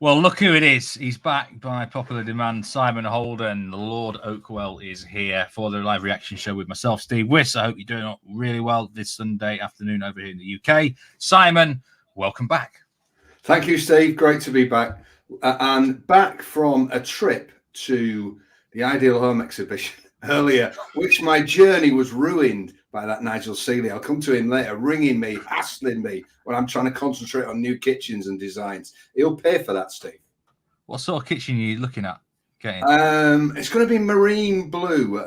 Well, look who it is. He's back by popular demand. Simon Holden, the Lord Oakwell, is here for the live reaction show with myself, Steve Wyss. I hope you're doing really well this Sunday afternoon over here in the UK. Simon, welcome back. Thank you, Steve. Great to be back. And back from a trip to the Ideal Home exhibition earlier, which my journey was ruined by that Nigel Seeley. I'll come to him later, ringing me, hassling me when I'm trying to concentrate on new kitchens and designs. He'll pay for that, Steve. What sort of kitchen are you looking at? It's going to be marine blue.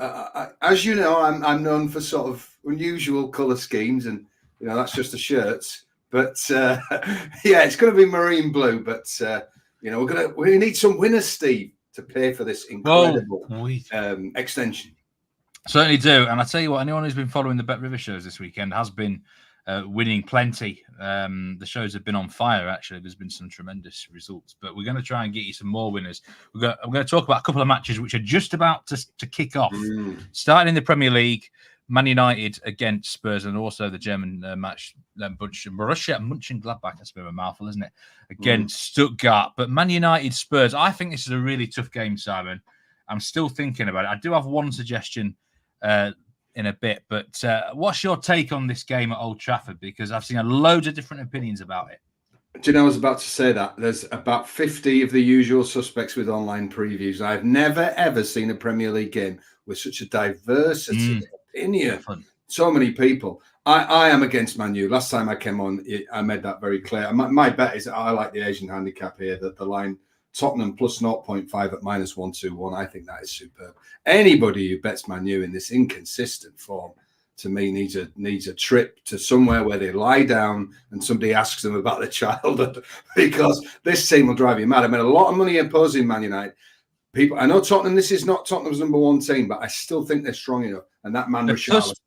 As you know, I'm known for sort of unusual colour schemes, and that's just the shirts. But yeah, it's going to be marine blue. But we need some winners, Steve, to pay for this incredible extension. Certainly do. And I tell you what, anyone who's been following the Bet River shows this weekend has been winning plenty. The shows have been on fire, actually. There's been some tremendous results. But we're going to try and get you some more winners. I'm going to talk about a couple of matches which are just about to kick off. Starting in the Premier League, Man United against Spurs, and also the German match, Borussia Mönchengladbach. That's a bit of a mouthful, isn't it? Against Stuttgart. But Man United Spurs, I think this is a really tough game, Simon. I'm still thinking about it. I do have one suggestion in a bit, but what's your take on this game at Old Trafford? Because I've seen loads of different opinions about it. Do you know, I was about to say that. There's about 50 of the usual suspects with online previews. I've never, ever seen a Premier League game with such a diversity of opinion. So many people. I am against Man U. Last time I came on, I made that very clear. My bet is I like the Asian handicap here, that the line Tottenham plus 0.5 at minus 121. I think that is superb. Anybody who bets Man U in this inconsistent form, to me, needs a trip to somewhere where they lie down and somebody asks them about their childhood, because this team will drive you mad. I made a lot of money opposing Man United. I know Tottenham, this is not Tottenham's number one team, but I still think they're strong enough. And that man,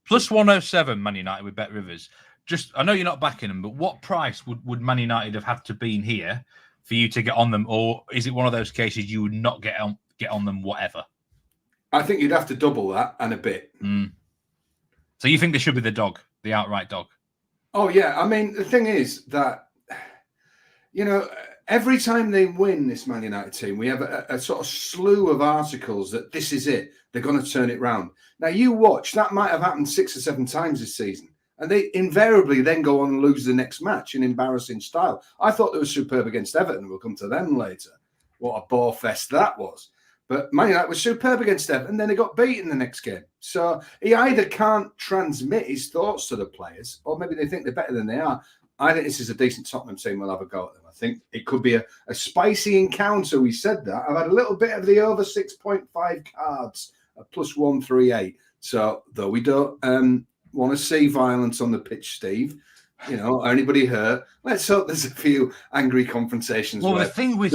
plus 107 Man United with Bet Rivers. I know you're not backing them, but what price would Man United have had to be in here for you to get on them? Or is it one of those cases you would not get on them whatever? I think you'd have to double that and a bit. So you think they should be the dog, the outright dog? Oh, yeah. I mean, the thing is that, every time they win this Man United team, we have a sort of slew of articles that this is it. They're going to turn it round. Now, you watch, that might have happened 6 or 7 times this season. And they invariably then go on and lose the next match in embarrassing style. I thought they were superb against Everton. We'll come to them later. What a bore fest that was. But Man United was superb against Everton, then they got beaten the next game. So he either can't transmit his thoughts to the players, or maybe they think they're better than they are. I think this is a decent Tottenham team. We'll have a go at them. I think it could be a spicy encounter. We said that. I've had a little bit of the over 6.5 cards at plus 138. So though we don't want to see violence on the pitch, Steve, anybody hurt, let's hope there's a few angry confrontations. Well, the thing with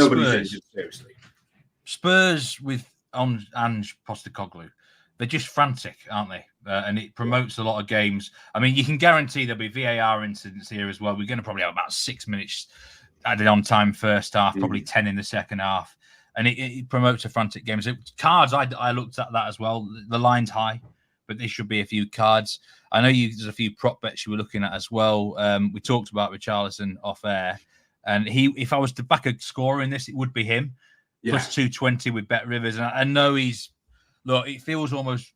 Spurs with Ange Postecoglou, they're just frantic, aren't they? And it promotes a lot of games. I mean, you can guarantee there'll be VAR incidents here as well. We're going to probably have about 6 minutes added on time first half, probably 10 in the second half. And it promotes a frantic game. So cards, I looked at that as well. The line's high, but there should be a few cards. I know there's a few prop bets you were looking at as well. We talked about Richarlison off air. And if I was to back a scorer in this, it would be him. Yeah. Plus 220 with Bet Rivers. And I know it feels almost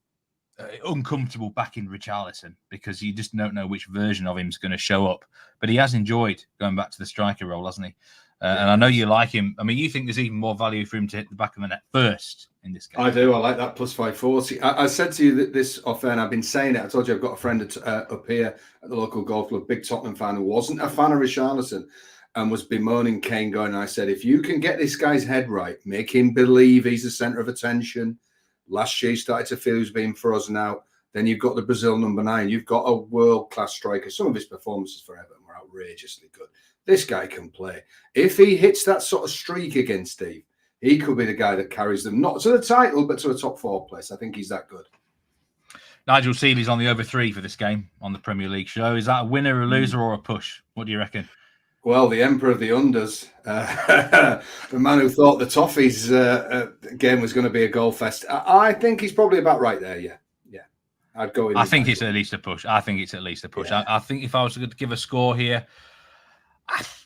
uncomfortable backing Richarlison because you just don't know which version of him is going to show up. But he has enjoyed going back to the striker role, hasn't he? And I know you like him. I mean, you think there's even more value for him to hit the back of the net first in this game. I do. I like that plus 540. I said to you that this off air, and I've been saying it. I told you I've got a friend up here at the local golf club, big Tottenham fan, who wasn't a fan of Richarlison and was bemoaning Kane going. And I said, if you can get this guy's head right, make him believe he's the centre of attention. Last year, he started to feel he was being frozen out. Then you've got the Brazil number 9. You've got a world-class striker. Some of his performances for Everton were outrageously good. This guy can play. If he hits that sort of streak again, Steve, he could be the guy that carries them, not to the title, but to a top 4 place. I think he's that good. Nigel Seeley's on the over 3 for this game on the Premier League show. Is that a winner, a loser, or a push? What do you reckon? Well, the emperor of the unders, the man who thought the Toffees game was going to be a goal fest. I think he's probably about right there, yeah. I'd go in. I think it's at least a push. I think it's at least a push. Yeah. I think if I was to give a score here,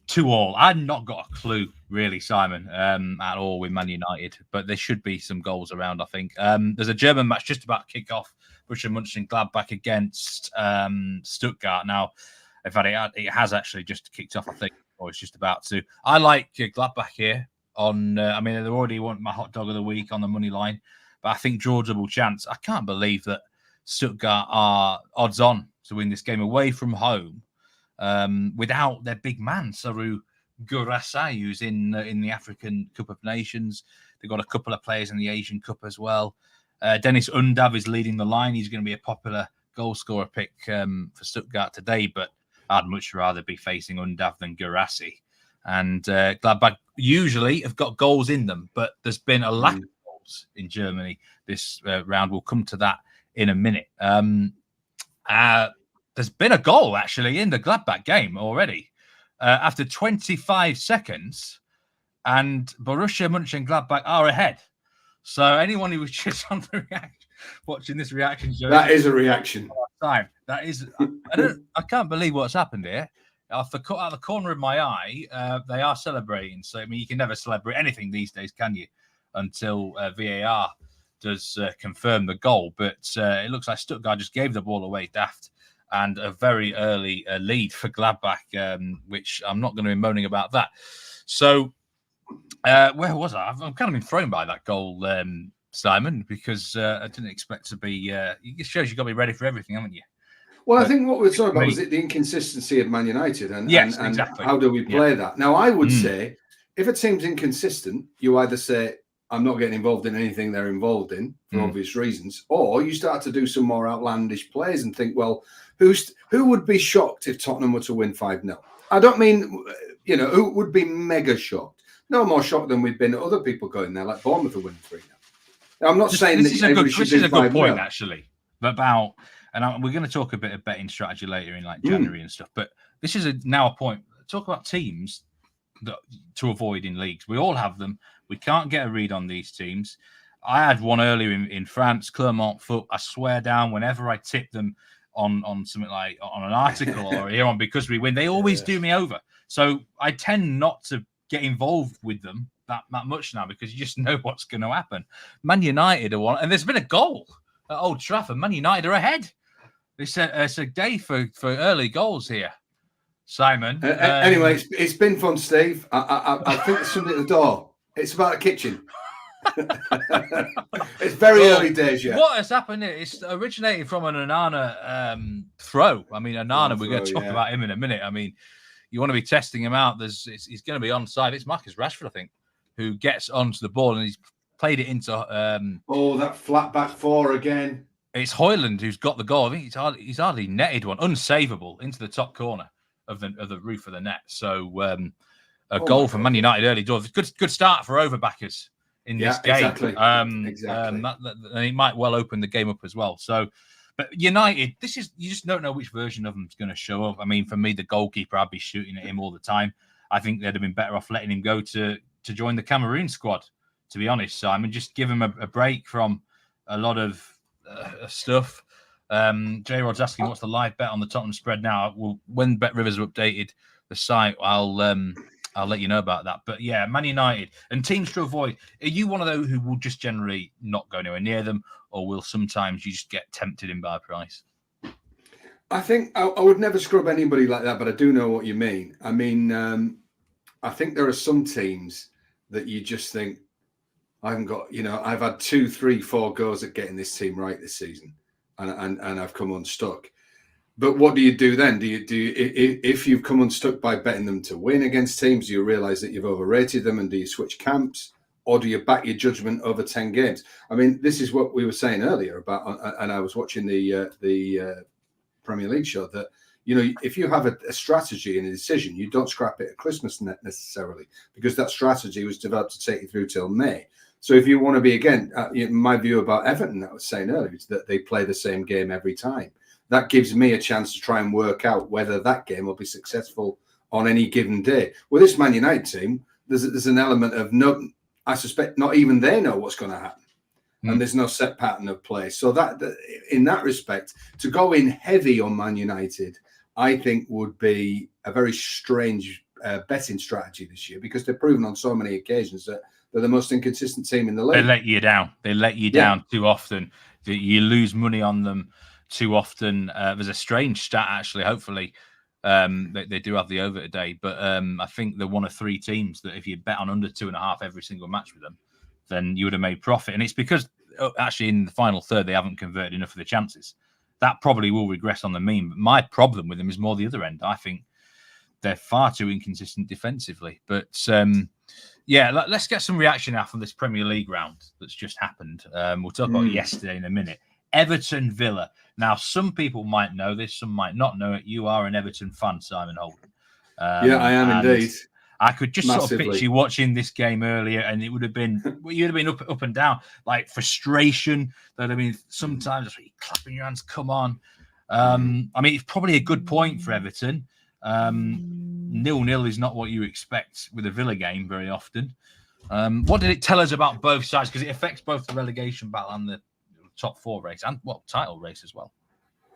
2-2. I've not got a clue, really, Simon, at all with Man United, but there should be some goals around, I think. There's a German match just about to kick off, Borussia Mönchengladbach against Stuttgart. Now, in fact, it has actually just kicked off, I think, or it's just about to. I like Gladbach here on, I mean, they already want my hot dog of the week on the money line, but I think draw double chance. I can't believe that Stuttgart are odds on to win this game away from home without their big man, Saru Gurasai, who's in the African Cup of Nations. They've got a couple of players in the Asian Cup as well. Dennis Undav is leading the line. He's going to be a popular goal scorer pick for Stuttgart today, but I'd much rather be facing Undav than Gurassi. And Gladbach usually have got goals in them, but there's been a lack of goals in Germany this round. We'll come to that in a minute. There's been a goal, actually, in the Gladbach game already after 25 seconds, and Borussia Mönchengladbach are ahead. So anyone who was just on the watching this reaction show, that is a reaction. Time. That is, I can't believe what's happened here. Out of the corner of my eye, they are celebrating. So I mean, you can never celebrate anything these days, can you? Until VAR does confirm the goal. But it looks like Stuttgart just gave the ball away, daft, and a very early lead for Gladbach, which I'm not going to be moaning about that. So where was I? I'm kind of been thrown by that goal, Simon, because I didn't expect to be. It shows you've got to be ready for everything, haven't you? Well, I think what we're talking about was the inconsistency of Man United and, yes, and exactly. How do we play that? Now, I would say if a team's inconsistent, you either say, I'm not getting involved in anything they're involved in for obvious reasons, or you start to do some more outlandish plays and think, well, who would be shocked if Tottenham were to win 5-0? I don't mean, who would be mega shocked? No more shocked than we've been at other people going there, like Bournemouth are winning 3-0. Now, I'm not saying this that is a good point, 5-0. actually, about, and we're going to talk a bit of betting strategy later in like January and stuff, but this is now a point. Talk about teams to avoid in leagues. We all have them. We can't get a read on these teams. I had one earlier in France, Clermont Foot. I swear down, whenever I tip them on something like on an article or here on Because We Win, they always do me over. So I tend not to get involved with them that much now because you just know what's going to happen. Man United are one, and there's been a goal at Old Trafford. Man United are ahead. It's a day for early goals here, Simon. Anyway, it's been fun, Steve. I think there's somebody at the door. It's about the kitchen. It's very early days yet. What has happened here? It's originated from an Onana throw. I mean, Onana, we're going to talk about him in a minute. I mean, you want to be testing him out. He's going to be onside. It's Marcus Rashford, I think, who gets onto the ball and he's played it into. That flat back four again. It's Holden who's got the goal. I think he's hardly netted one, unsavable into the top corner of the roof of the net. So a goal for Man United early doors. Good start for overbackers in this game. Exactly. And it might well open the game up as well. So, but United, you just don't know which version of them is going to show up. I mean, for me, the goalkeeper, I'd be shooting at him all the time. I think they'd have been better off letting him go to join the Cameroon squad, to be honest, Simon. Just give him a break from a lot of stuff. J Rod's asking what's the live bet on the Tottenham spread now. Well, when Bet Rivers have updated the site, I'll let you know about that. But yeah, Man United and teams to avoid. Are you one of those who will just generally not go anywhere near them, or will sometimes you just get tempted in by price? I think I would never scrub anybody like that, but I do know what you mean. I mean, I think there are some teams that you just think, I haven't got, I've had 2, 3, 4 goes at getting this team right this season, and I've come unstuck. But what do you do then? If you've come unstuck by betting them to win against teams, do you realise that you've overrated them, and do you switch camps, or do you back your judgment over 10 games? I mean, this is what we were saying earlier about, and I was watching the Premier League show, that if you have a strategy and a decision, you don't scrap it at Christmas necessarily, because that strategy was developed to take you through till May. So if you want to be, again, my view about Everton, that I was saying earlier, is that they play the same game every time. That gives me a chance to try and work out whether that game will be successful on any given day. With this Man United team, there's an element of I suspect not even they know what's going to happen. And there's no set pattern of play. So that in that respect, to go in heavy on Man United, I think would be a very strange betting strategy this year because they've proven on so many occasions that they're the most inconsistent team in the league. They let you down. They let you down too often. You lose money on them too often. There's a strange stat, actually. Hopefully, they do have the over today. But I think they're one of 3 teams that if you bet on under 2.5 every single match with them, then you would have made profit. And it's because actually in the final third, they haven't converted enough of the chances. That probably will regress on the mean. But my problem with them is more the other end. I think they're far too inconsistent defensively. But let's get some reaction now from this Premier League round that's just happened. We'll talk about yesterday in a minute. Everton-Villa. Now, some people might know this, some might not know it. You are an Everton fan, Simon Holden. I am indeed. I could just Massively. sort of picture you watching this game earlier, and it would have been you'd have been up and down, like frustration. That I mean, sometimes you're clapping your hands. Come on. I mean, it's probably a good point for Everton. 0-0 is not what you expect with a Villa game very often. What did it tell us about both sides? Because it affects both the relegation battle and the top 4 race, and title race as well.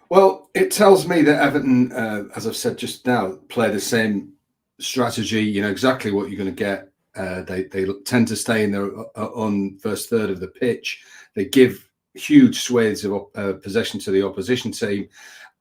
Well, it tells me that Everton, as I've said just now, play the same strategy. You know exactly what you're going to get. They tend to stay in their on first third of the pitch. They give huge swathes of possession to the opposition team.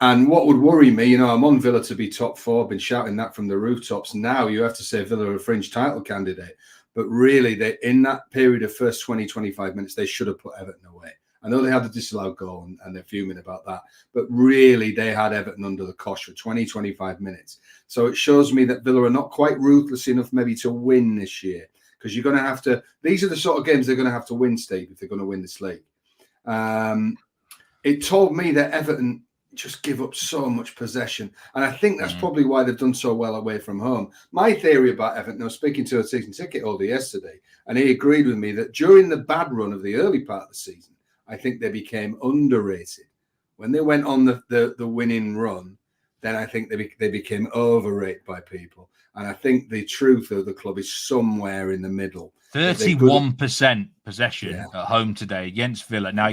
And what would worry me, I'm on Villa to be top 4. I've been shouting that from the rooftops. Now you have to say Villa are a fringe title candidate. But really, they in that period of first 20, 25 minutes, they should have put Everton away. I know they had the disallowed goal and they're fuming about that. But really, they had Everton under the cosh for 20, 25 minutes. So it shows me that Villa are not quite ruthless enough maybe to win this year. Because you're going to have to, these are the sort of games they're going to have to win, Steve, if they're going to win this league. It told me that Everton just give up so much possession. And I think that's probably why they've done so well away from home. My theory about Everton, I was speaking to a season ticket holder yesterday, and he agreed with me that during the bad run of the early part of the season, I think they became underrated. When they went on the winning run, then I think they became overrated by people. And I think the truth of the club is somewhere in the middle. 31% possession at home today against Villa. Now,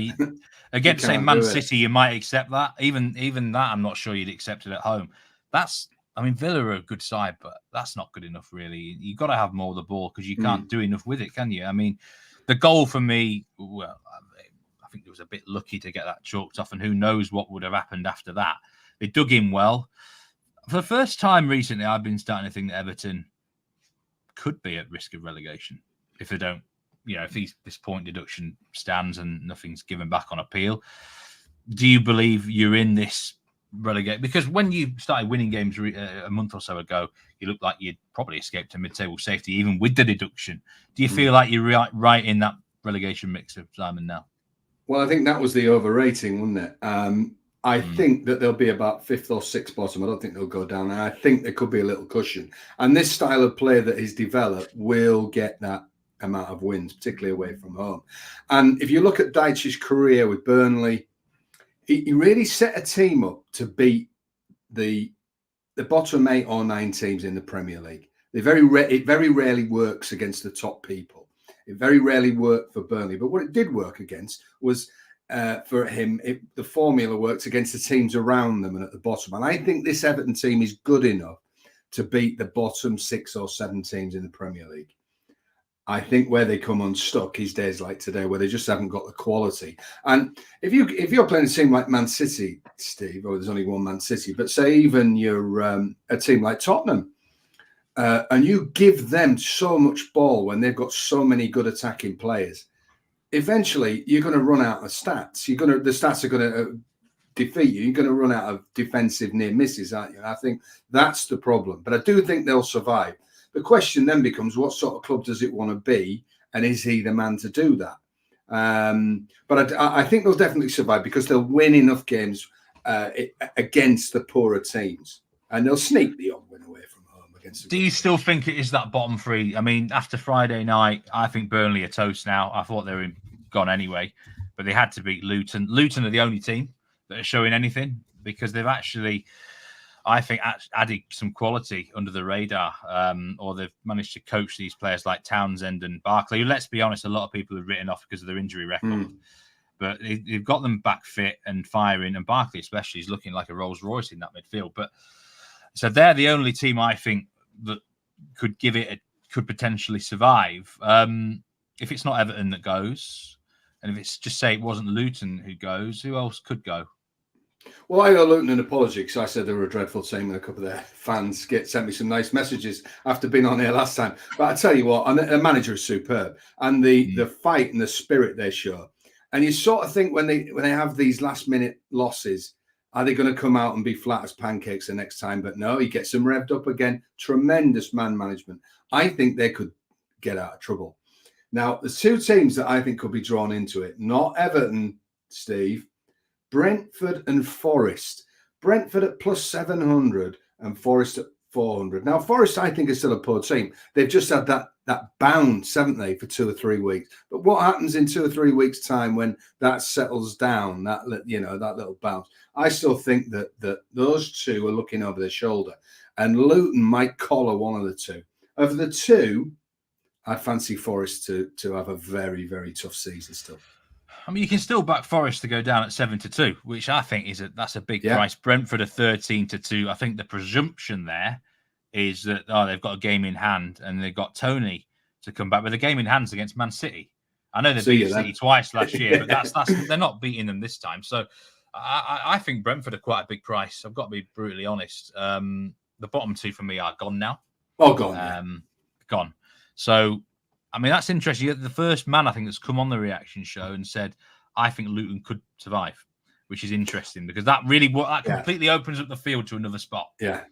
against, say, Man City, you might accept that. Even that, I'm not sure you'd accept it at home. Villa are a good side, but that's not good enough, really. You've got to have more of the ball because you can't do enough with it, can you? I mean, the goal for me, well, I think it was a bit lucky to get that chalked off, and who knows what would have happened after that. They dug in well. For the first time recently, I've been starting to think that Everton could be at risk of relegation if they don't, if this point deduction stands and nothing's given back on appeal. Do you believe you're in this relegation? Because when you started winning games a month or so ago, you looked like you'd probably escaped to mid-table safety, even with the deduction. Do you feel like you're right in that relegation mix of Simon now? Well, I think that was the overrating, wasn't it? I think that they'll be about 5th or 6th bottom. I don't think they'll go down. And I think there could be a little cushion. And this style of play that he's developed will get that amount of wins, particularly away from home. And if you look at Dyche's career with Burnley, he really set a team up to beat the bottom 8 or 9 teams in the Premier League. It very rarely works against the top people. It very rarely worked for Burnley. But what it did work against was for him, the formula works against the teams around them and at the bottom. And I think this Everton team is good enough to beat the bottom 6 or 7 teams in the Premier League. I think where they come unstuck is days like today, where they just haven't got the quality. And if you're playing a team like Man City, Steve, or there's only one Man City, but say even you're a team like Tottenham, and you give them so much ball when they've got so many good attacking players, eventually you're going to run out of stats. The stats are going to defeat you. You're going to run out of defensive near misses, aren't you? And I think that's the problem. But I do think they'll survive. The question then becomes, what sort of club does it want to be? And is he the man to do that? But I think they'll definitely survive because they'll win enough games against the poorer teams. And they'll sneak the odd win away from home against. Do you still think it is that bottom 3? I mean, after Friday night, I think Burnley are toast now. I thought they were gone anyway, but they had to beat Luton. Luton are the only team that are showing anything because they've actually, I think, added some quality under the radar, or they've managed to coach these players like Townsend and Barkley, who, let's be honest, a lot of people have written off because of their injury record. But they've got them back fit and firing, and Barkley especially is looking like a Rolls Royce in that midfield. But so they're the only team I think that could potentially survive. If it's not Everton that goes, and if it's just say it wasn't Luton who goes, who else could go? Well, I owe Luton an apology because I said they were a dreadful team, and a couple of their fans sent me some nice messages after being on here last time. But I tell you what, and the manager is superb, and the fight and the spirit they show. And you sort of think when they have these last minute losses, are they going to come out and be flat as pancakes the next time? But no, he gets them revved up again. Tremendous man management. I think they could get out of trouble. Now, there's two teams that I think could be drawn into it. Not Everton, Steve. Brentford and Forest. Brentford at plus 700 and Forest at 400. Now, Forest, I think, is still a poor team. They've just had that bounce, haven't they, for 2 or 3 weeks? But what happens in 2 or 3 weeks' time when that settles down, that little bounce? I still think that those two are looking over their shoulder, and Luton might collar one of the two. Of the two, I fancy Forest to have a very, very tough season still. I mean, you can still back Forest to go down at 7-2, which I think that's a big price. Brentford are 13-2. I think the presumption there is that they've got a game in hand and they've got Tony to come back. But the game in hand's against Man City. I know they beat City twice last year, but that's they're not beating them this time. So I think Brentford are quite a big price. I've got to be brutally honest. The bottom two for me are gone now. Oh, gone. Gone. So. I mean, that's interesting. You're the first man, I think, that's come on the reaction show and said, I think Luton could survive, which is interesting because that completely opens up the field to another spot. Yeah.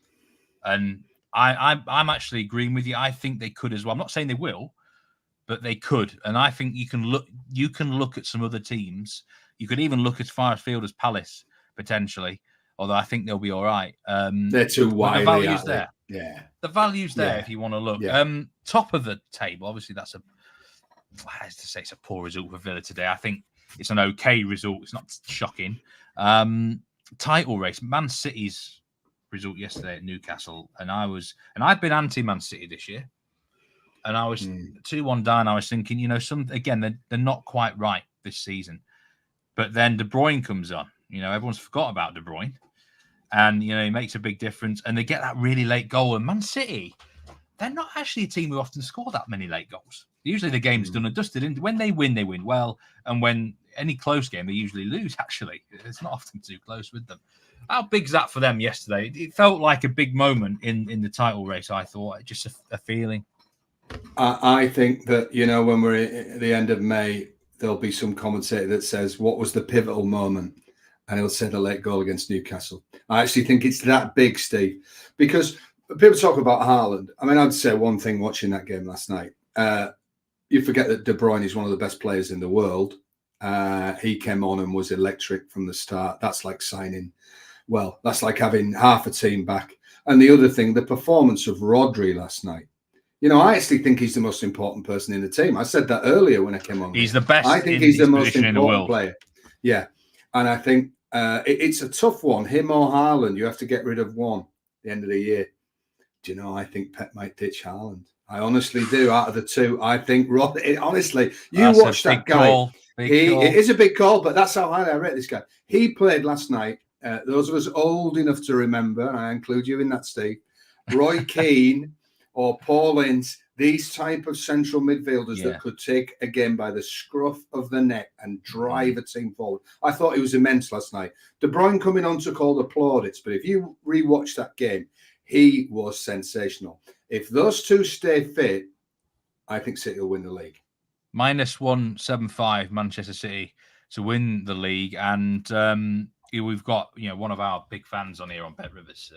And I'm actually agreeing with you. I think they could as well. I'm not saying they will, but they could. And I think you can look at some other teams. You could even look as far afield as Palace, potentially, although I think they'll be all right. They're too wide. The value's there. Yeah. The value's there if you want to look. Yeah. Top of the table, obviously, I have to say it's a poor result for Villa today. I think it's an okay result. It's not shocking. Title race, Man City's result yesterday at Newcastle, and I've been anti-Man City this year, and I was 2-1 down. I was thinking, they're not quite right this season, but then De Bruyne comes on. Everyone's forgot about De Bruyne. And, he makes a big difference. And they get that really late goal. And Man City, they're not actually a team who often score that many late goals. Usually the game's done and dusted. And when they win well. And when any close game, they usually lose, actually. It's not often too close with them. How big's that for them yesterday? It felt like a big moment in the title race, I thought. Just a feeling. I think that, when we're at the end of May, there'll be some commentator that says, what was the pivotal moment? And he'll say the late goal against Newcastle. I actually think it's that big, Steve, because people talk about Haaland. I mean, I'd say one thing watching that game last night. You forget that De Bruyne is one of the best players in the world. He came on and was electric from the start. That's like that's like having half a team back. And the other thing, the performance of Rodri last night. I actually think he's the most important person in the team. I said that earlier when I came on. He's the best. I think he's the most important player. Yeah. And I think it's a tough one. Him or Haaland, you have to get rid of one at the end of the year. I think Pep might ditch Haaland. I honestly do. Out of the two, I think honestly, watch that guy. It is a big call, but that's how highly I rate this guy. He played last night. Those of us old enough to remember, and I include you in that, Steve, Roy Keane or Paul Ince, these type of central midfielders that could take a game by the scruff of the neck and drive a team forward. I thought he was immense last night. De Bruyne coming on took all the plaudits, but if you rewatch that game, he was sensational. If those two stay fit, I think City will win the league. -175 Manchester City to win the league, and we've got one of our big fans on here on Bet Rivers,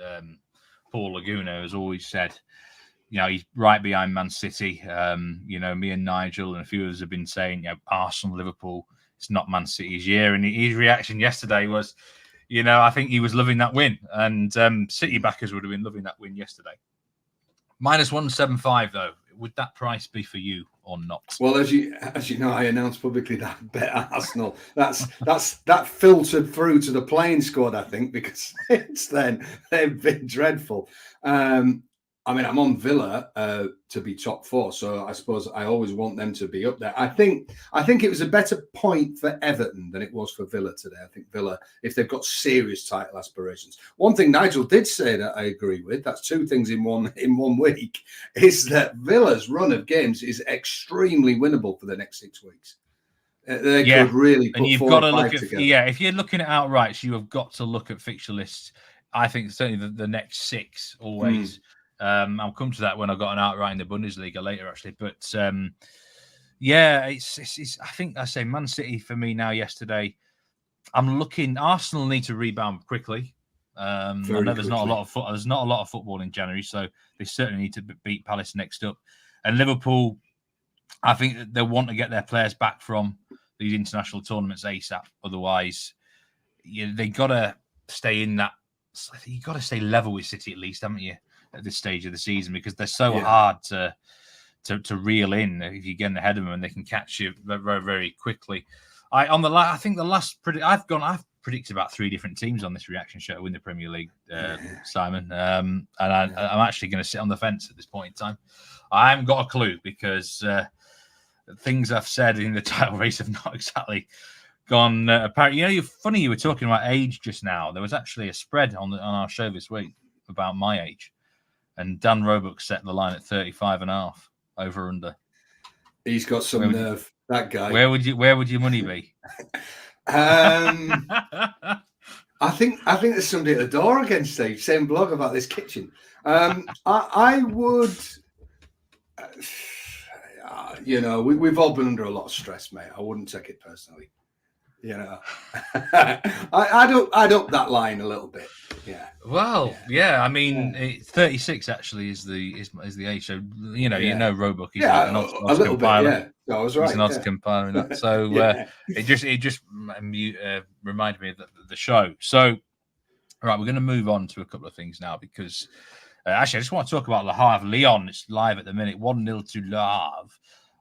Paul Laguna, has always said. He's right behind Man City. Me and Nigel and a few others have been saying, Arsenal, Liverpool, it's not Man City's year. And his reaction yesterday was, I think he was loving that win. And City backers would have been loving that win yesterday. -175, though. Would that price be for you or not? Well, as you know, I announced publicly that bet Arsenal. That filtered through to the playing squad, I think, because since then they've been dreadful. I mean, I'm on Villa to be top 4, so I suppose I always want them to be up there. I think it was a better point for Everton than it was for Villa today. I think Villa, if they've got serious title aspirations, one thing Nigel did say that I agree with, that's 2 things in one week, is that Villa's run of games is extremely winnable for the next 6 weeks. They could really put 4 or 5 together. Yeah, if you're looking at outrights, you have got to look at fixture lists. I think certainly the next 6 always. I'll come to that when I've got an outright in the Bundesliga later, actually. But it's I think I say Man City for me now. Yesterday, I'm looking. Arsenal need to rebound quickly. I know there's not a lot of football in January, so they certainly need to beat Palace next up. And Liverpool, I think that they want to get their players back from these international tournaments ASAP. Otherwise, they got to stay in that. You got to stay level with City at least, haven't you? At this stage of the season, because they're so hard to reel in if you get ahead of them and they can catch you very, very quickly. I've predicted about 3 different teams on this reaction show to win the Premier League, Simon. And I'm actually going to sit on the fence at this point in time. I haven't got a clue because things I've said in the title race have not exactly gone apparent. You're funny. You were talking about age just now. There was actually a spread on our show this week about my age. And Dan Roebuck set the line at 35.5 over under. He's got some nerve, that guy. Where would your money be? I think there's somebody at the door again, Steve. Same blog about this kitchen. I would, we've all been under a lot of stress, mate. I wouldn't take it personally. I'd up that line a little bit. Yeah. Well, yeah. I mean, 36 actually is the age. So Roebuck. He's an odds compiler. Bit, I was right. He's an odds compiler. That. So it just reminded me of the show. So, all right, we're going to move on to a couple of things now because actually I just want to talk about Le Havre Lyon. It's live at the minute, 1-0 to Le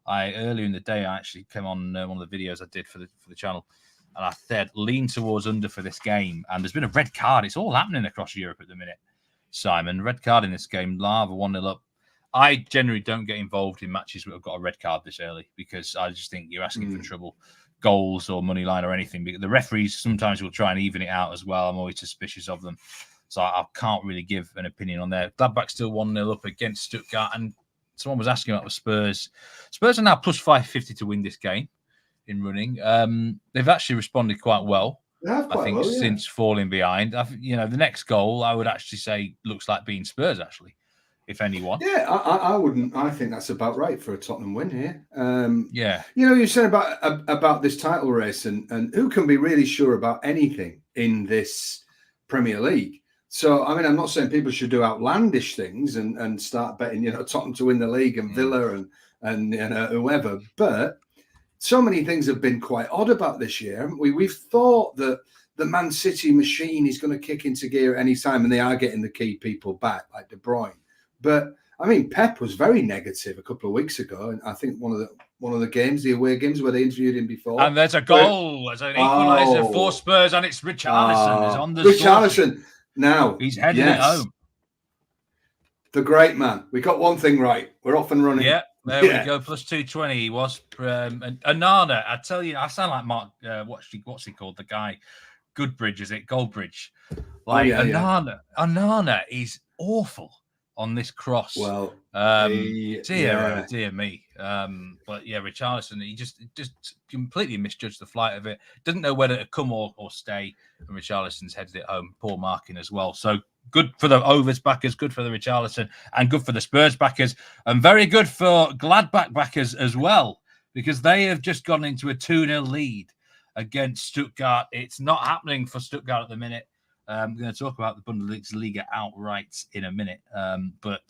Havre. Earlier in the day, I actually came on one of the videos I did for the channel. And I said, lean towards under for this game. And there's been a red card. It's all happening across Europe at the minute, Simon. Red card in this game. Le Havre 1-0 up. I generally don't get involved in matches that have got a red card this early because I just think you're asking for trouble, goals or money line or anything. Because the referees sometimes will try and even it out as well. I'm always suspicious of them. So I can't really give an opinion on there. Gladbach still 1-0 up against Stuttgart. And someone was asking about the Spurs. Spurs are now plus 550 to win this game. In running, they've actually responded quite well. Since falling behind. The next goal I would actually say looks like being Spurs actually, if anyone. Yeah, I wouldn't. I think that's about right for a Tottenham win here. You said about this title race and who can be really sure about anything in this Premier League. So I mean, I'm not saying people should do outlandish things and start betting, Tottenham to win the league and Villa and whoever, but. So many things have been quite odd about this year, haven't we? We've thought that the Man City machine is going to kick into gear at any time, and they are getting the key people back, like De Bruyne. But I mean, Pep was very negative a couple of weeks ago, and I think one of the games, the away games, where they interviewed him before. And there's a goal, there's an equaliser for Spurs, and it's Richarlison is on the Richarlison. Now he's heading it home. The great man. We got one thing right. We're off and running. Yeah. There we go. Plus 220. He was Anana. I tell you, I sound like Mark. What's he called? The guy, Goodbridge, is it? Goldbridge. Anana. Anana is awful on this cross. Well, dear me. But yeah, Richarlison, he just completely misjudged the flight of it. Doesn't know whether to come or stay. And Richarlison's headed it home. Poor marking as well. So. Good for the Overs backers, good for the Richarlison, and good for the Spurs backers, and very good for Gladbach backers as well, because they have just gone into a 2-0 lead against Stuttgart. It's not happening for Stuttgart at the minute. I'm going to talk about the Bundesliga outright in a minute. But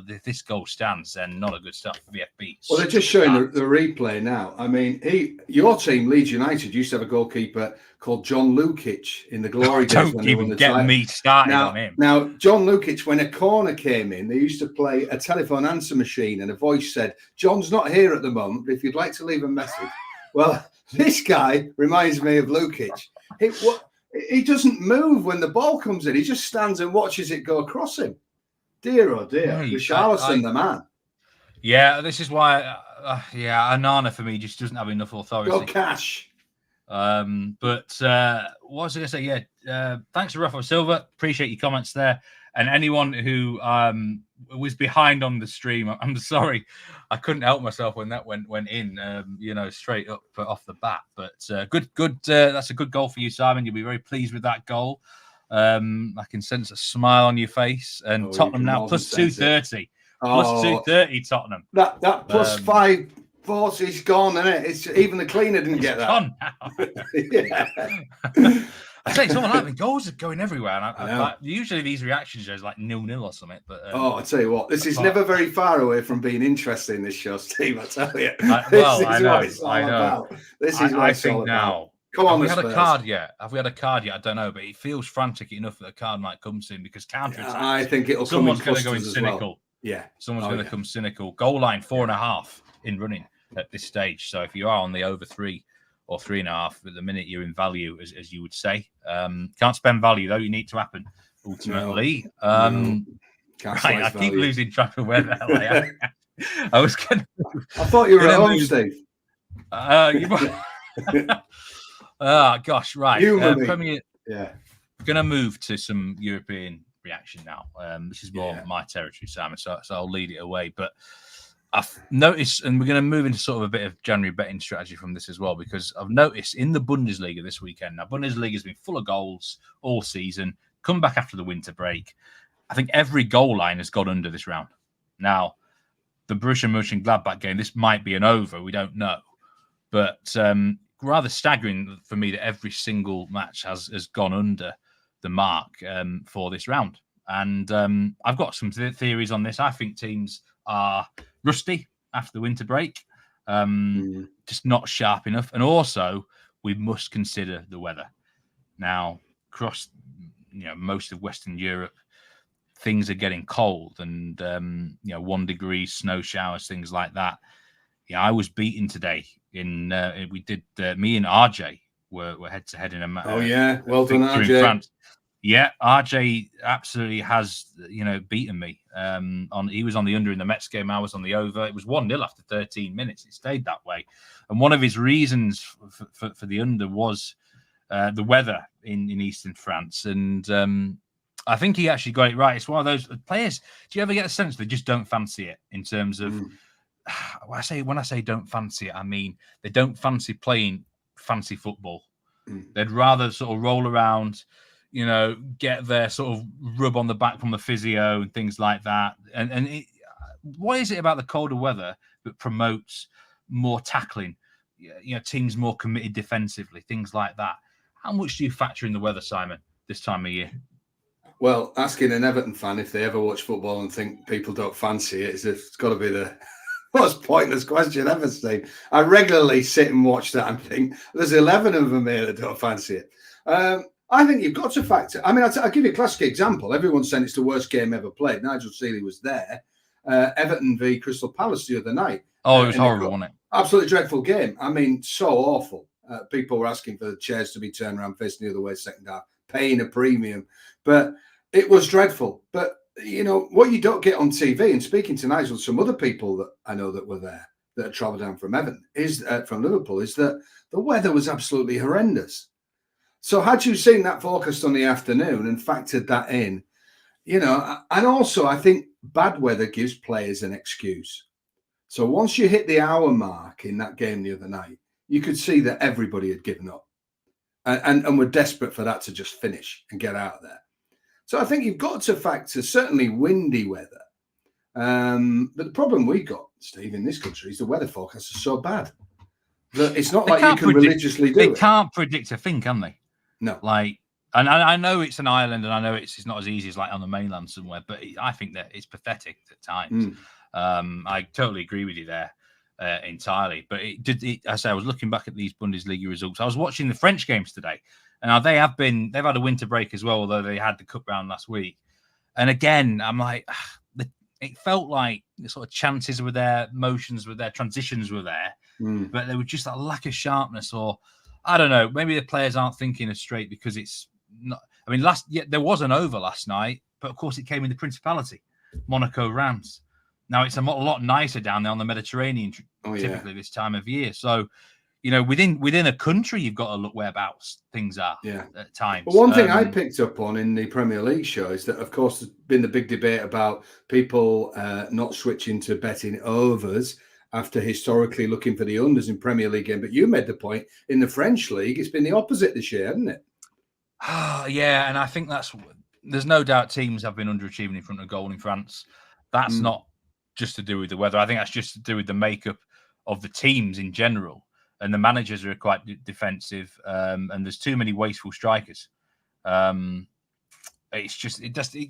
if this goal stands, then not a good start for VfB. Well, they're just showing the replay now. I mean, your team, Leeds United, used to have a goalkeeper called John Lukic in the glory days. Don't even get me started on him. Now, John Lukic, when a corner came in, they used to play a telephone answer machine, and a voice said, "John's not here at the moment, but if you'd like to leave a message." Well, this guy reminds me of Lukic. He doesn't move when the ball comes in. He just stands and watches it go across him. Dear, oh dear. Mate, Richarlison, the man. Yeah, this is why. Onana for me just doesn't have enough authority. Go Cash. But what was I going to say? Yeah, thanks to Rafa Silva. Appreciate your comments there. And anyone who was behind on the stream, I'm sorry, I couldn't help myself when that went in. Straight up off the bat. But good. That's a good goal for you, Simon. You'll be very pleased with that goal. I can sense a smile on your face. And Tottenham now plus 230. Plus 230 Tottenham. That plus 540 is gone, isn't it? It's even the cleaner didn't get that. Gone now. I say it's all like the goals are going everywhere, and usually these reaction shows like 0-0 or something. But I tell you what, this is never very far away from being interesting. This show, Steve, I tell you. I know. This is what it's all about. Come on, have we had a card yet? Have we had a card yet? I don't know, but it feels frantic enough that a card might come soon because counter attack. I think it'll come. Someone's going to go in cynical. Well. Yeah, someone's going to come cynical. Goal line 4.5 in running at this stage. So if you are on the over 3 or 3.5 at the minute, you're in value, as you would say. Can't spend value though. You need to happen ultimately. No. I keep losing track of where the hell I am. I thought you were at home, Steve. Gosh, right. Premier. Yeah. We're going to move to some European reaction now. This is more my territory, Simon, so I'll lead it away. But I've noticed, and we're going to move into sort of a bit of January betting strategy from this as well, because I've noticed in the Bundesliga this weekend, now Bundesliga has been full of goals all season, come back after the winter break. I think every goal line has gone under this round. Now, the Borussia Mönchengladbach game, this might be an over, we don't know. But rather staggering for me that every single match has gone under the mark for this round. And I've got some theories on this. I think teams are rusty after the winter break, just not sharp enough. And also, we must consider the weather. Now, across most of Western Europe, things are getting cold and 1 degree, snow showers, things like that. Yeah, I was beaten today. Me and RJ were head to head in a match. Oh yeah, well done, RJ. France. Yeah, RJ absolutely has beaten me. He was on the under in the Mets game. I was on the over. It was 1-0 after 13 minutes. It stayed that way. And one of his reasons for the under was the weather in eastern France. And I think he actually got it right. It's one of those players. Do you ever get a sense they just don't fancy it in terms of? When I say don't fancy it, I mean they don't fancy playing fancy football. They'd rather sort of roll around, get their sort of rub on the back from the physio and things like that. And what is it about the colder weather that promotes more tackling? Teams more committed defensively, things like that. How much do you factor in the weather, Simon, this time of year? Well, asking an Everton fan if they ever watch football and think people don't fancy it, it's got to be the most pointless question ever, Steve. I regularly sit and watch that and think there's 11 of them here that don't fancy it. I think you've got to factor. I mean, I'll give you a classic example. Everyone said it's the worst game ever played. Nigel Seeley was there. Everton v Crystal Palace the other night. Oh, it was horrible, wasn't it? Absolutely dreadful game. I mean, so awful. People were asking for the chairs to be turned around facing the other way second half, paying a premium. But it was dreadful. But what you don't get on TV, and speaking to Nigel, some other people that I know that were there that had travelled down from from Liverpool, is that the weather was absolutely horrendous. So had you seen that forecast on the afternoon and factored that in, and also I think bad weather gives players an excuse. So once you hit the hour mark in that game the other night, you could see that everybody had given up and were desperate for that to just finish and get out of there. So I think you've got to factor certainly windy weather. But the problem we got, Steve, in this country is the weather forecasts are so bad that it's not like you can religiously do it. They can't predict a thing, can they? No. And I know it's an island and I know it's not as easy as like on the mainland somewhere, but I think that it's pathetic at times. I totally agree with you there entirely. But I was looking back at these Bundesliga results. I was watching the French games today. And now they've had a winter break as well, although they had the cup round last week. And again, I'm like, it felt like the sort of chances were there, motions were there, transitions were there, but there was just a lack of sharpness, or I don't know, maybe the players aren't thinking as straight because it's not. I mean, there was an over last night, but of course it came in the Principality. Monaco Rams. Now it's a lot nicer down there on the Mediterranean, typically this time of year. So, within a country, you've got to look whereabouts things are at times. But one thing I picked up on in the Premier League show is that, of course, there's been the big debate about people not switching to betting overs after historically looking for the unders in Premier League game. But you made the point, in the French league, it's been the opposite this year, hasn't it? Yeah, and I think there's no doubt teams have been underachieving in front of goal in France. That's not just to do with the weather. I think that's just to do with the makeup of the teams in general. And the managers are quite defensive, and there's too many wasteful strikers. It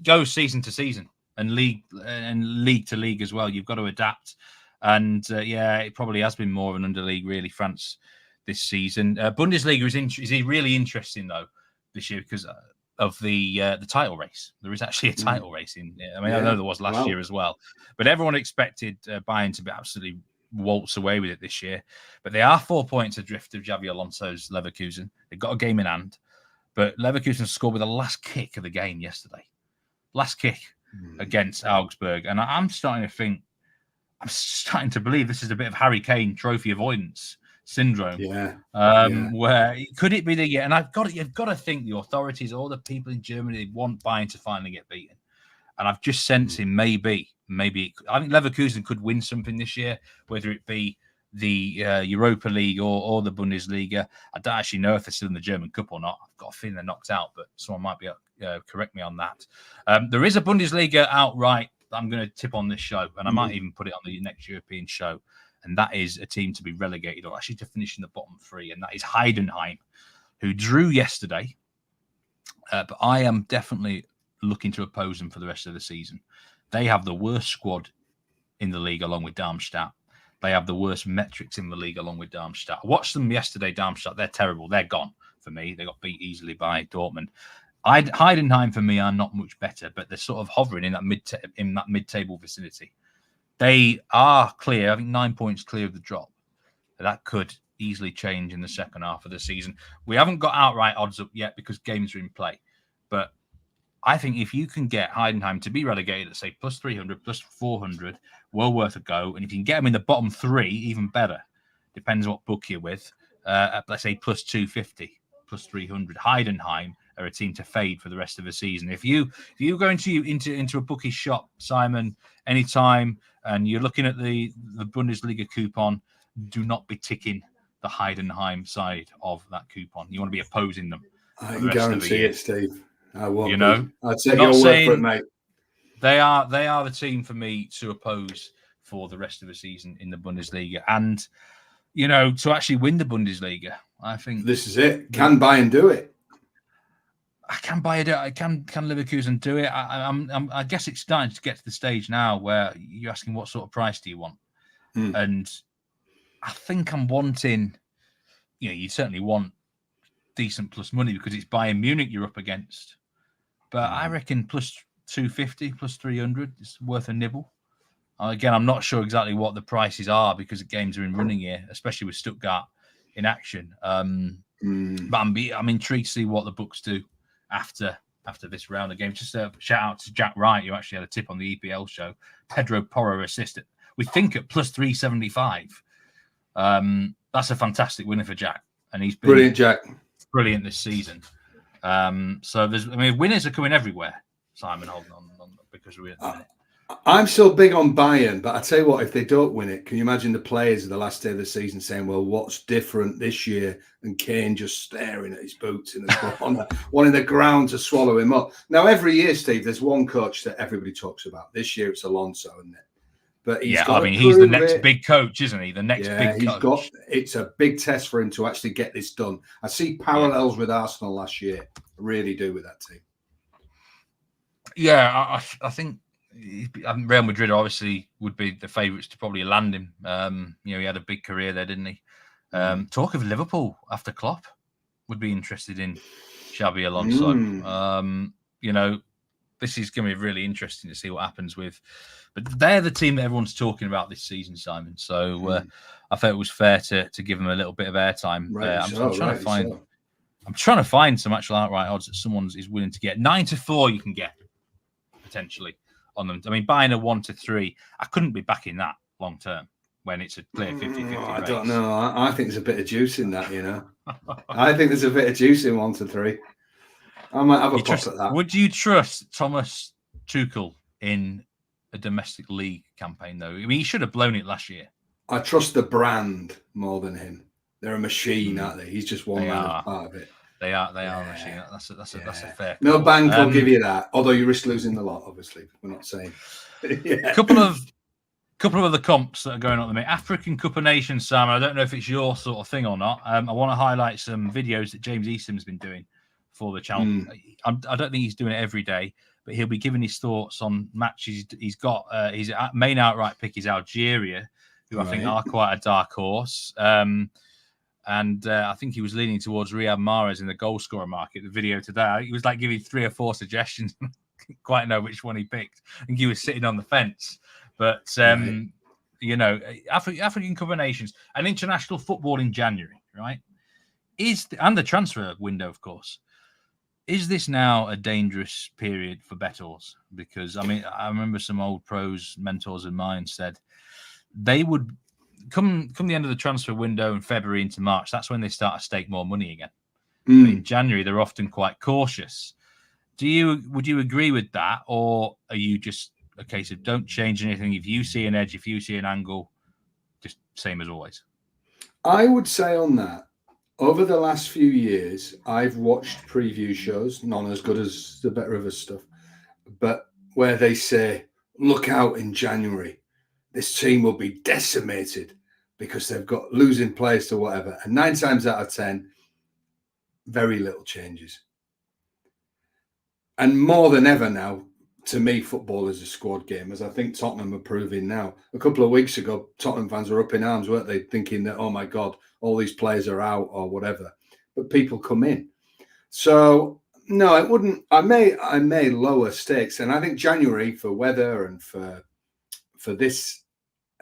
goes season to season and league to league as well. You've got to adapt, and it probably has been more of an underleague, really, France this season. Bundesliga is really interesting though this year because of the title race. There is actually a title race in. I know there was last year as well, but everyone expected Bayern to be absolutely waltz away with it this year, but they are 4 points adrift of Xabi Alonso's Leverkusen. They've got a game in hand, but Leverkusen scored with the last kick of the game yesterday. Last kick against Augsburg, and I'm starting to believe this is a bit of Harry Kane trophy avoidance syndrome. Where could it be the year? And you've got to think the authorities, all the people in Germany, they want Bayern to finally get beaten. And I've just sensing maybe I think Leverkusen could win something this year, whether it be the Europa League or the Bundesliga. I don't actually know if they're still in the German Cup or not. I've got a feeling they're knocked out, but someone might be correct me on that. There is a Bundesliga outright that I'm going to tip on this show, and I might even put it on the next European show, and that is a team to be relegated or actually to finish in the bottom three, and that is Heidenheim, who drew yesterday. But I am definitely looking to oppose them for the rest of the season. They have the worst squad in the league along with Darmstadt. They have the worst metrics in the league along with Darmstadt. I watched them yesterday, Darmstadt. They're terrible. They're gone for me. They got beat easily by Dortmund. Heidenheim for me are not much better, but they're sort of hovering in that mid-table vicinity. They are clear, I think 9 points clear of the drop. That could easily change in the second half of the season. We haven't got outright odds up yet because games are in play. But I think if you can get Heidenheim to be relegated at, say, plus 300, plus 400, well worth a go. And if you can get them in the bottom three, even better. Depends what book you're with. At, let's say, plus 250, plus 300. Heidenheim are a team to fade for the rest of the season. If you go into a bookie shop, Simon, anytime, and you're looking at the Bundesliga coupon, do not be ticking the Heidenheim side of that coupon. You want to be opposing them. I can guarantee it, Steve. I won't. I'd take your word for it, mate. They are the team for me to oppose for the rest of the season in the Bundesliga, and to actually win the Bundesliga. I think this is it. Can Bayern do it? I can buy it. Can Leverkusen do it? I guess it's starting to get to the stage now where you're asking what sort of price do you want, and I think I'm wanting. You certainly want decent plus money because it's Bayern Munich you're up against. But I reckon plus 250, plus 300 is worth a nibble. Again, I'm not sure exactly what the prices are because the games are in running here, especially with Stuttgart in action. But I'm intrigued to see what the books do after this round of games. Just a shout out to Jack Wright, who actually had a tip on the EPL show. Pedro Porro assisted. We think at plus 375. That's a fantastic winner for Jack. And he's been brilliant, Jack. Brilliant this season. So winners are coming everywhere. Simon Holden on because we're at the minute. I'm still big on Bayern, but I tell you what, if they don't win it, can you imagine the players at the last day of the season saying, "Well, what's different this year?" And Kane just staring at his boots in the corner, wanting the ground to swallow him up. Now, every year, Steve, there's one coach that everybody talks about. This year, it's Alonso, isn't it? But he's he's the next big coach, isn't he? The next big coach. It's a big test for him to actually get this done. I see parallels with Arsenal last year. I really do with that team. Yeah, I think Real Madrid obviously would be the favourites to probably land him. He had a big career there, didn't he? Talk of Liverpool after Klopp would be interested in Xabi Alonso. This is going to be really interesting to see what happens with. But they're the team that everyone's talking about this season, Simon. So I thought it was fair to give them a little bit of airtime. I'm trying to find some actual outright odds that someone is willing to get. 9-4 you can get potentially on them. I mean, buying a 1 to 3, I couldn't be backing that long term when it's a clear 50-50 race. I don't know. I think there's a bit of juice in that, you know. I think there's a bit of juice in 1 to 3. I might have a pop at that. Would you trust Thomas Tuchel in a domestic league campaign, though? I mean, he should have blown it last year. I trust the brand more than him. They're a machine, aren't they? He's just one part of it. They are a machine. That's a fair call. No bank will give you that, although you risk losing the lot, obviously. We're not saying. Couple of other comps that are going on at the minute. African Cup of Nations, Sam. I don't know if it's your sort of thing or not. I want to highlight some videos that James Easton's been doing for the channel. I don't think he's doing it every day, but he'll be giving his thoughts on matches. He's got his main outright pick is Algeria, who I think are quite a dark horse. And I think he was leaning towards Riyad Mahrez in the goal scorer market. The video today, he was like giving 3 or 4 suggestions. Didn't quite know which one he picked. I think he was sitting on the fence. But, you know, African Cup of Nations and international football in January, right? And the transfer window, of course. Is this now a dangerous period for bettors? Because, I mean, I remember some old pros, mentors of mine said they would come the end of the transfer window in February into March. That's when they start to stake more money again. But in January, they're often quite cautious. Would you agree with that? Or are you just a case of don't change anything? If you see an edge, if you see an angle, just same as always? I would say on that, over the last few years, I've watched preview shows, none as good as the Better of Us stuff, but where they say, look out in January, this team will be decimated because they've got losing players to whatever. And 9 times out of 10, very little changes. And more than ever now, to me, football is a squad game, as I think Tottenham are proving now. A couple of weeks ago, Tottenham fans were up in arms, weren't they? Thinking that, oh my God, all these players are out or whatever. But people come in. So, no, it wouldn't. I may lower stakes. And I think January, for weather and for this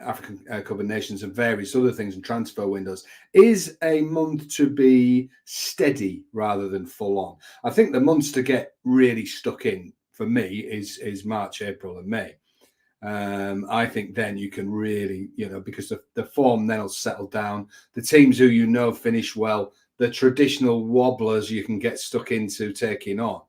African Cup of Nations and various other things and transfer windows, is a month to be steady rather than full on. I think the months to get really stuck in for me is March, April, and May. I think then you can really, because the form then will settle down. The teams who finish well, the traditional wobblers you can get stuck into taking on.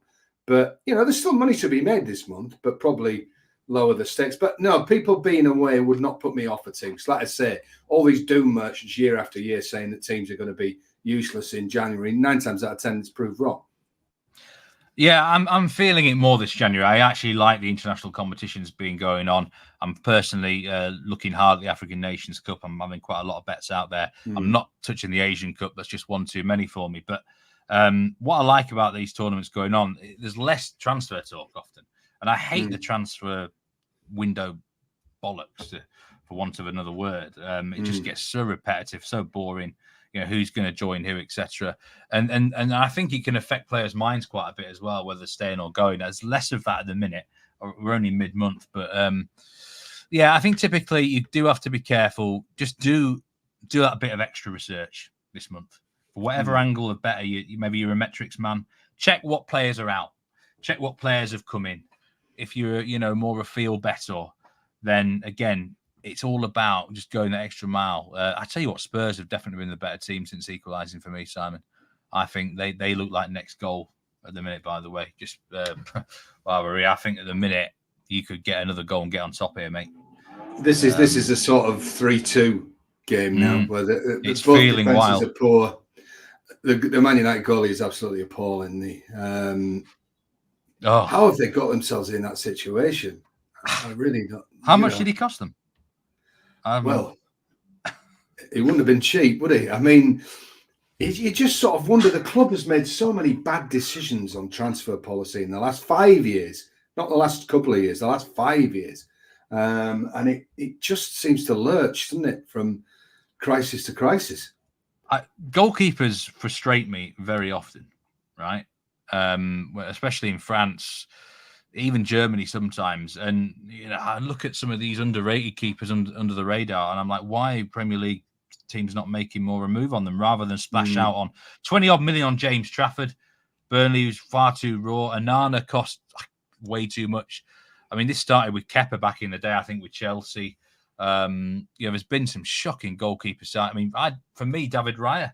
But, there's still money to be made this month, but probably lower the stakes. But no, people being away would not put me off a team. So like I say, all these doom merchants year after year saying that teams are going to be useless in January, 9 times out of 10 it's proved wrong. Yeah, I'm feeling it more this January. I actually like the international competitions being going on. I'm personally looking hard at the African Nations Cup. I'm having quite a lot of bets out there. I'm not touching the Asian Cup. That's just one too many for me. But what I like about these tournaments going on, there's less transfer talk often. And I hate the transfer window bollocks, for want of another word. It just gets so repetitive, so boring. Who's going to join who, etc. And I think it can affect players' minds quite a bit as well, whether they're staying or going. There's less of that at the minute. We're only mid-month, but I think typically you do have to be careful. Just do that bit of extra research this month. For whatever angle the better, maybe you're a metrics man. Check what players are out. Check what players have come in. If you're, more a field bettor, then again, it's all about just going that extra mile. I tell you what, Spurs have definitely been the better team since equalising for me, Simon. I think they look like next goal at the minute, by the way. Just, I think at the minute you could get another goal and get on top here, mate. This is a sort of 3-2 game now, where it's feeling wild. Are poor. The Man United goalie is absolutely appalling. How have they got themselves in that situation? I really don't. How much did he cost them? Well, he wouldn't have been cheap, would he? I mean, you just sort of wonder. The club has made so many bad decisions on transfer policy in the last 5 years, not the last couple of years, the last 5 years. And it just seems to lurch, doesn't it, from crisis to crisis. Goalkeepers frustrate me very often, right? Especially in France, even Germany sometimes. And I look at some of these underrated keepers under the radar, and I'm like, why Premier League teams not making more of a move on them rather than splash out on 20-odd million on James Trafford? Burnley was far too raw. Anana cost way too much. I mean, this started with Kepa back in the day, I think, with Chelsea. There's been some shocking goalkeepers. I mean, for me, David Raya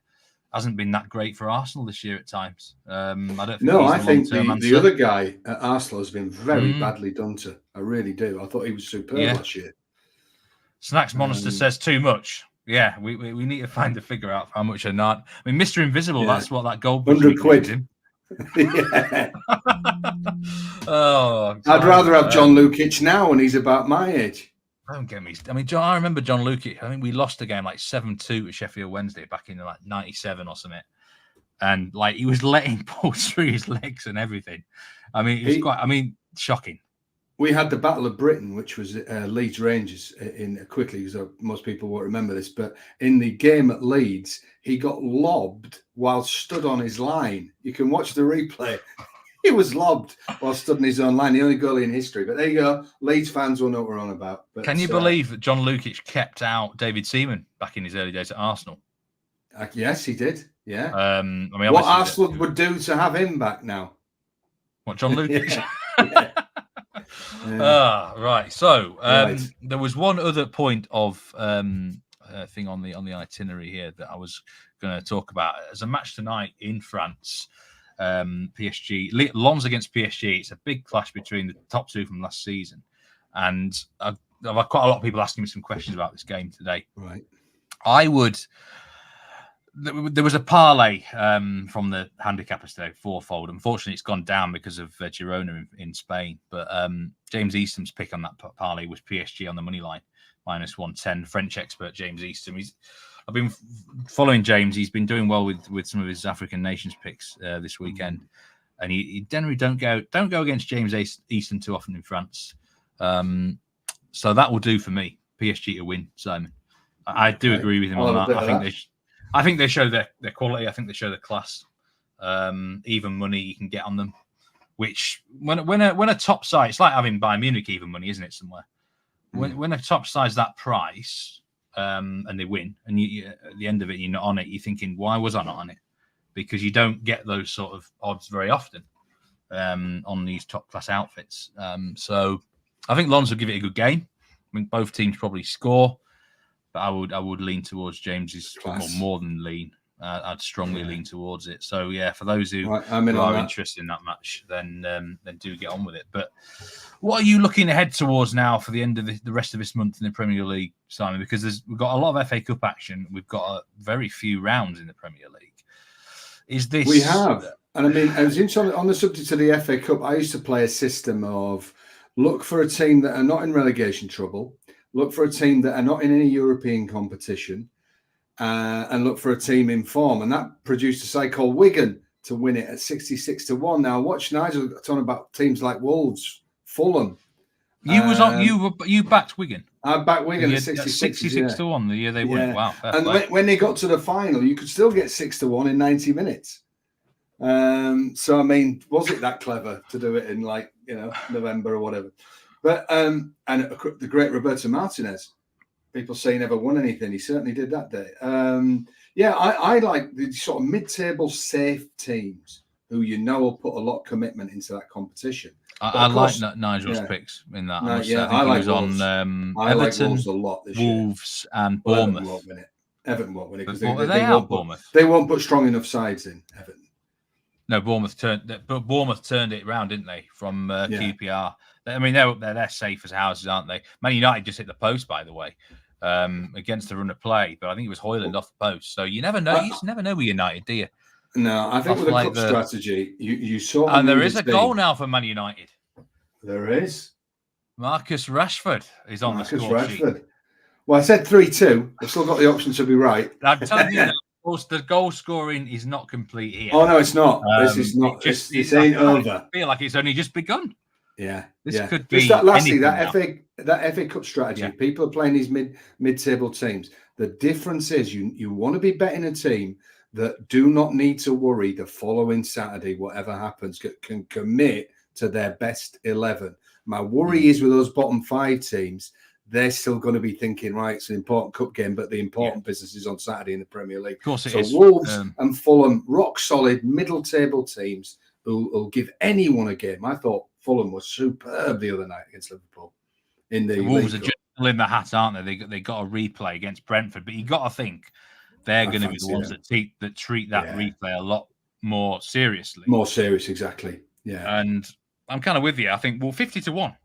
hasn't been that great for Arsenal this year at times. I don't think No, he's I think long-term the answer. other guy at Arsenal has been very badly done to. I really do. I thought he was superb last year. Snacks Monster says too much. Yeah, we need to find the figure out how much or not. I mean, Mr. Invisible, that's what that goal 100 quid. Him. Yeah. I'd rather have John Lukic now when he's about my age. Don't get me. I mean, I remember John Lukic. I think we lost a game like 7-2 at Sheffield Wednesday back in like 97 or something. And like he was letting balls through his legs and everything. I mean, it was shocking. We had the Battle of Britain, which was Leeds Rangers quickly, because most people won't remember this, but in the game at Leeds, he got lobbed while stood on his line. You can watch the replay. He was lobbed while stood on his own line, the only goalie in history. But there you go. Leeds fans will know what we're on about. But, can you believe that John Lukic kept out David Seaman back in his early days at Arsenal? Yes, he did. Yeah. I mean, what Arsenal would do to have him back now? What, John Lukic? Yeah. Right. So there was one other point of thing on the itinerary here that I was going to talk about. As a match tonight in France, PSG, Lens against PSG. It's a big clash between the top two from last season, and I've had quite a lot of people asking me some questions about this game today. Right. There was a parlay from the handicappers today, fourfold. Unfortunately, it's gone down because of Girona in Spain. But James Easton's pick on that parlay was PSG on the money line, -110. French expert James Easton. I've been following James. He's been doing well with some of his African nations picks this weekend, and he generally don't go against James Easton too often in France. So that will do for me. PSG to win, Simon. I do agree with him on that. I think they show their quality. I think they show their class. Even money you can get on them, which when a top side, it's like having Bayern Munich even money, isn't it? Somewhere when a top side's that price, and they win, and you, at the end of it you're not on it, you're thinking, why was I not on it? Because you don't get those sort of odds very often on these top class outfits. So I think Lens will give it a good game. I mean, both teams probably score. But I would lean towards James's, more than lean. I'd strongly lean towards it. So yeah, for those who are interested in that match, then do get on with it. But what are you looking ahead towards now for the end of the rest of this month in the Premier League, Simon? Because we've got a lot of FA Cup action. We've got very few rounds in the Premier League. We have, and I mean, I was interested on the subject of the FA Cup. I used to play a system of look for a team that are not in relegation trouble. Look for a team that are not in any European competition, and look for a team in form. And that produced a side called Wigan to win it at 66-1. Now, watch Nigel talking about teams like Wolves, Fulham. You backed Wigan. I backed Wigan at 66-1 the year they won. Wow. And when they got to the final, you could still get 6-1 in 90 minutes. So I mean, was it that clever to do it in November or whatever? But and the great Roberto Martinez, people say he never won anything. He certainly did that day. I like the sort of mid-table safe teams who will put a lot of commitment into that competition. I like Nigel's picks in that. I like Wolves. On I Everton, like Wolves a lot this year. Wolves and Bournemouth. Everton won't win it because Bournemouth. They won't put strong enough sides in Everton. No, Bournemouth turned it around, didn't they? From QPR. I mean, they're safe as houses, aren't they? Man United just hit the post, by the way, against the run of play. But I think it was Holden off the post. So you never know. You just never know with United, do you? No, I think with the cup strategy, you saw. And there is a goal now for Man United. There is. Marcus Rashford is on the score sheet. Well, I said 3-2. I've still got the option to be right. I'm telling you, the goal scoring is not complete here. Oh no, it's not. This is not. This ain't over. I feel like it's only just begun. Yeah, this could be. Lastly, that FA Cup strategy. Yeah. People are playing these mid-table teams. The difference is you want to be betting a team that do not need to worry the following Saturday, whatever happens, can commit to their best 11. My worry is with those bottom 5 teams, they're still going to be thinking, right, it's an important cup game, but the important business is on Saturday in the Premier League. Of course it is. Wolves and Fulham, rock solid middle table teams who'll give anyone a game. I thought Fulham was superb the other night against Liverpool in the Wolves League are just still in the hat, aren't they? They got a replay against Brentford, but you got to think they're going to be the ones that treat that replay a lot more seriously. More serious, exactly. Yeah. And I'm kind of with you. I think, 50-1.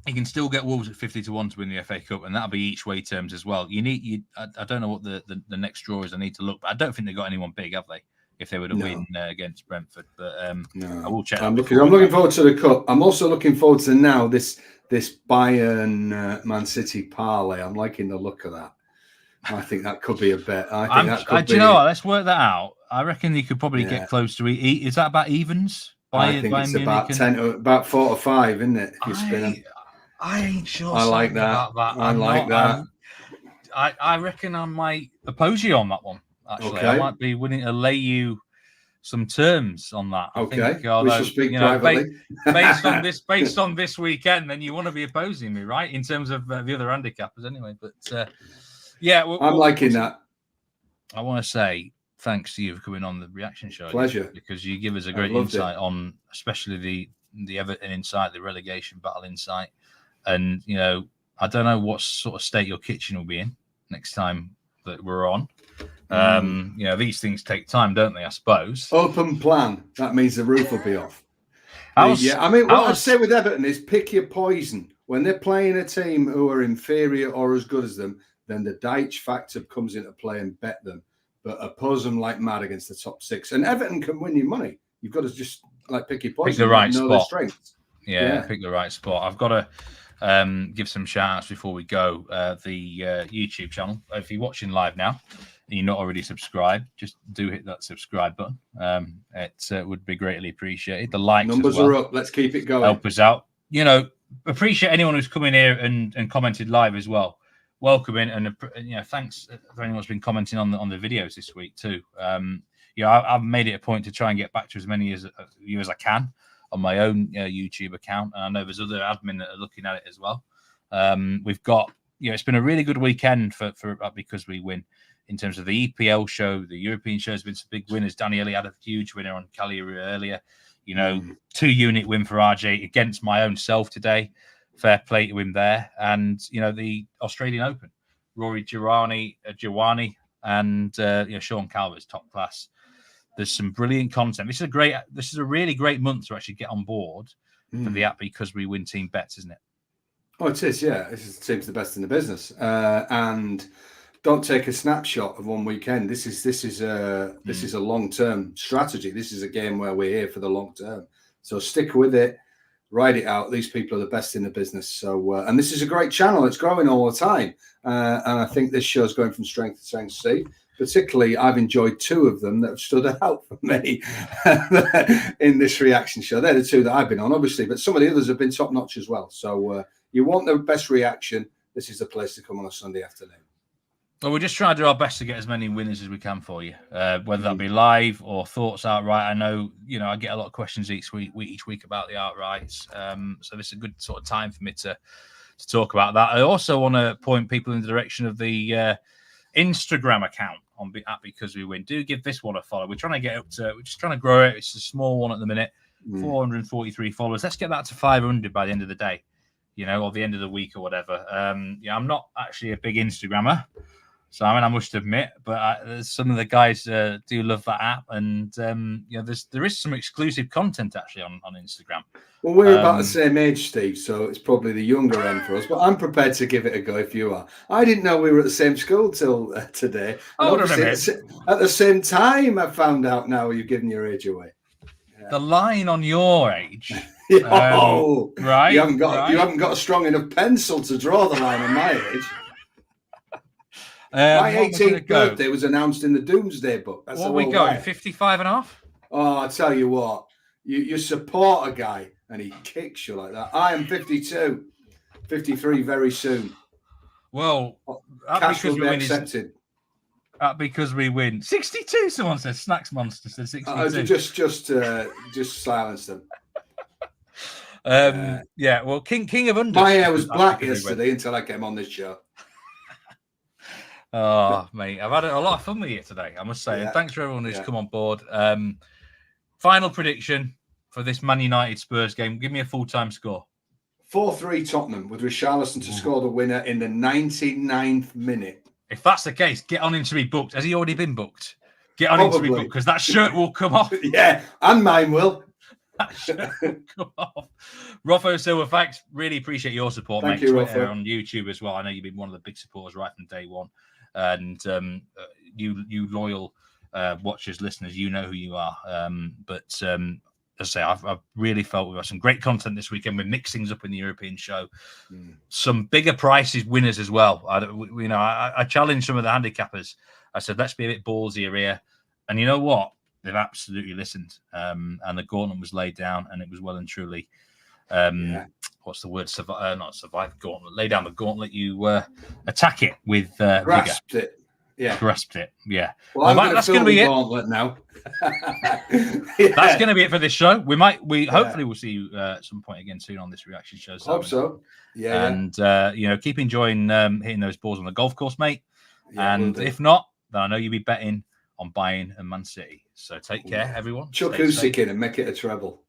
You can still get Wolves at 50-1 to win the FA Cup, and that'll be each way terms as well. I don't know what the next draw is. I need to look, but I don't think they've got anyone big, have they? If they were to win against Brentford, but no. I will check. I'm looking forward to the cup. I'm also looking forward to now this Bayern Man City parlay. I'm liking the look of that. I think that could be a bet. Do you know what? Let's work that out. I reckon you could probably get close to Is that about evens? I think it's about 4 or 5, isn't it? If you spin them. I ain't sure. I like that. About that. I reckon I might oppose you on that one. Actually, I might be willing to lay you some terms on that. I think, we shall speak privately. based on this weekend, then you want to be opposing me, right? In terms of the other handicappers, anyway. But I'm liking that. I want to say thanks to you for coming on the reaction show. Pleasure, because you give us a great insight on, especially the Everton insight, the relegation battle insight, and I don't know what sort of state your kitchen will be in next time that we're on. These things take time, don't they? I suppose. Open plan. That means the roof will be off. What I'd say with Everton is pick your poison. When they're playing a team who are inferior or as good as them, then the Deitch factor comes into play and bet them. But oppose them like mad against the top 6. And Everton can win you money. You've got to just pick your poison. Pick the right spot. Their strengths. Pick the right spot. I've got to give some shout outs before we go. The YouTube channel. If you're watching live now and you're not already subscribed, just do hit that subscribe button. It would be greatly appreciated. The likes numbers are up. Let's keep it going. Help us out. Appreciate anyone who's come in here and commented live as well. Welcome in, and thanks for anyone who's been commenting on the videos this week too. I've made it a point to try and get back to as many of you as I can on my own YouTube account, and I know there's other admin that are looking at it as well. We've got it's been a really good weekend for because we win in terms of the EPL show. The European show has been some big winners. Danny Ellie had a huge winner on Cagliari earlier. 2-unit win for RJ against my own self today. Fair play to him there. And, the Australian Open, Rory Giuwani and Sean Calvert's top class. There's some brilliant content. This is a really great month to actually get on board for the app because we win team bets, isn't it? Oh, it is, yeah. This seems the best in the business. And don't take a snapshot of one weekend. This is a long-term strategy. This is a game where we're here for the long term. So stick with it. Ride it out. These people are the best in the business. So, and this is a great channel. It's growing all the time. And I think this show's going from strength to strength, Steve. Particularly, I've enjoyed 2 of them that have stood out for me in this reaction show. They're the 2 that I've been on, obviously, but some of the others have been top notch as well. So you want the best reaction, this is the place to come on a Sunday afternoon. Well, we're just trying to do our best to get as many winners as we can for you, whether that be live or thoughts outright. I know, I get a lot of questions each week about the outrights. So this is a good sort of time for me to talk about that. I also want to point people in the direction of the Instagram account on at Because We Win. Do give this one a follow. We're trying to we're just trying to grow it. It's a small one at the minute, 443 followers. Let's get that to 500 by the end of the day, or the end of the week or whatever. I'm not actually a big Instagrammer, Simon, I must admit, but some of the guys do love that app, and there is some exclusive content actually on Instagram. Well, we're about the same age, Steve, so it's probably the younger end for us, but I'm prepared to give it a go if you are. I didn't know we were at the same school till today. At the same time, I found out now you're giving your age away. Yeah. The line on your age, right? You haven't got a strong enough pencil to draw the line on my age. My 18th birthday was announced in the Doomsday Book. That's what we going, 55 and a half? Oh, I tell you what, you support a guy and he kicks you like that. I am 52, 53 very soon. Well, cash will be accepted. Because we win. 62, someone says. Snacks Monster said 62. Just silence them. Well, King of Under. My hair was black yesterday until I came on this show. Oh, mate, I've had a lot of fun with you today, I must say. Yeah. And thanks for everyone who's come on board. Final prediction for this Man United Spurs game? Give me a full-time score. 4-3 Tottenham with Richarlison to score the winner in the 99th minute. If that's the case, get on him to be booked. Has he already been booked? Get on him to be booked because that shirt will come off. Yeah, and mine will. That shirt will come off. Rofo Silva, thanks. Really appreciate your support, Thank mate. you, Twitter, Rofo. on YouTube as well. I know you've been one of the big supporters right from day one. And you loyal watchers, listeners, you know who you are. But as I say, I've really felt we've got some great content this weekend. We're mixing up in the European show. Some bigger prizes winners as well. I challenged some of the handicappers. I said, let's be a bit ballsier here. And you know what? They've absolutely listened. And the gauntlet was laid down, and it was well and truly. What's the word? Not survive gauntlet. Lay down the gauntlet. You attack it with grasped vigor. it. Yeah, grasped it. Yeah. Well, that's going to be it. Gauntlet now. That's going to be it for this show. Hopefully we'll see you at some point again soon on this reaction show. Hope so. Yeah. And keep enjoying hitting those balls on the golf course, mate. Yeah, and if not, then I know you'll be betting on Bayern and Man City. So take care, everyone. Chuck Usyk in and make it a treble.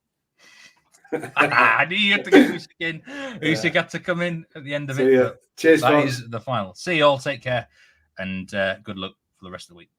I knew you had to get Usyk in. Usyk had to come in at the end of it. Cheers, That folks. is the final. See you all. Take care. And good luck for the rest of the week.